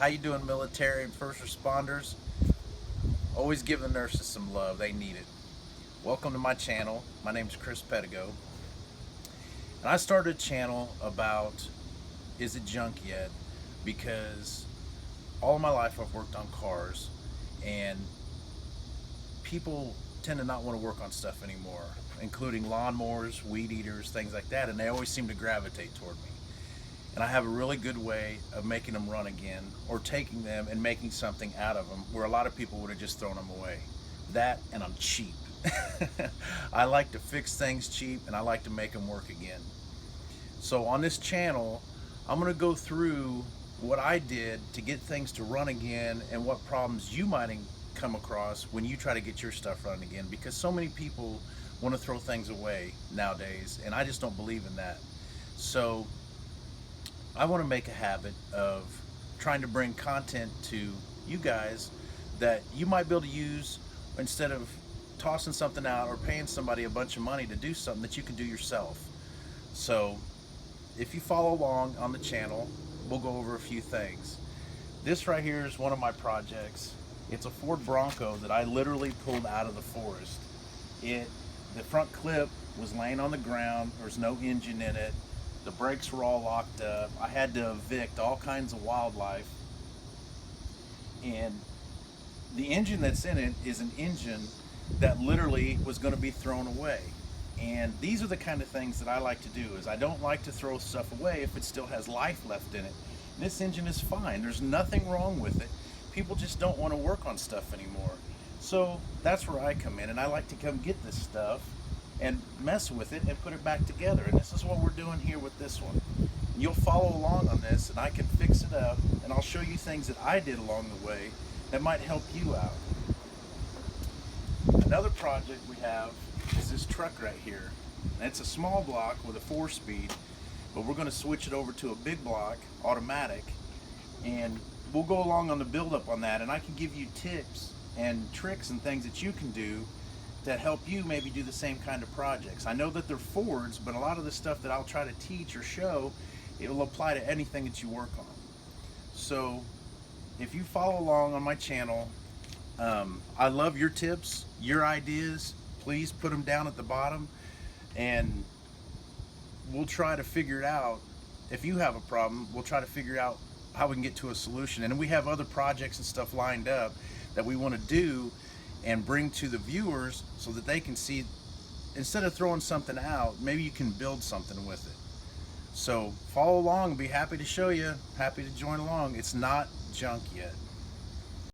How you doing, military and first responders? Always give the nurses some love. They need it. Welcome to my channel. My name is Chris Pedigo. And I started a channel about is it junk yet? Because all of my life I've worked on cars and people tend to not want to work on stuff anymore, including lawnmowers, weed eaters, things like that, and they always seem to gravitate toward me. And I have a really good way of making them run again, or taking them and making something out of them where a lot of people would have just thrown them away. That, and I'm cheap. I like to fix things cheap, and I like to make them work again. So on this channel, I'm going to go through what I did to get things to run again and what problems you might come across when you try to get your stuff running again, because so many people want to throw things away nowadays, and I just don't believe in that. So I want to make a habit of trying to bring content to you guys that you might be able to use instead of tossing something out or paying somebody a bunch of money to do something that you can do yourself. So if you follow along on the channel, we'll go over a few things. This right here is one of my projects. It's a Ford Bronco that I literally pulled out of the forest. The front clip was laying on the ground. There was no engine in it. The brakes were all locked up. I had to evict all kinds of wildlife. And the engine that's in it is an engine that literally was going to be thrown away. And these are the kind of things that I like to do, is I don't like to throw stuff away if it still has life left in it. And this engine is fine. There's nothing wrong with it. People just don't want to work on stuff anymore. So that's where I come in, and I like to come get this stuff and mess with it and put it back together. And this is what we're doing here with this one. You'll follow along on this, and I can fix it up, and I'll show you things that I did along the way that might help you out. Another project we have is this truck right here. And it's a small block with a 4-speed, but we're going to switch it over to a big block, automatic, and we'll go along on the build-up on that, and I can give you tips and tricks and things that you can do that help you maybe do the same kind of projects. I know that they're Fords, but a lot of the stuff that I'll try to teach or show, it will apply to anything that you work on. So if you follow along on my channel, I love your tips, your ideas. Please put them down at the bottom, and we'll try to figure it out. If you have a problem, we'll try to figure out how we can get to a solution. And we have other projects and stuff lined up that we want to do and bring to the viewers so that they can see, instead of throwing something out, maybe you can build something with it. So follow along, be happy to show you, happy to join along. It's not junk yet.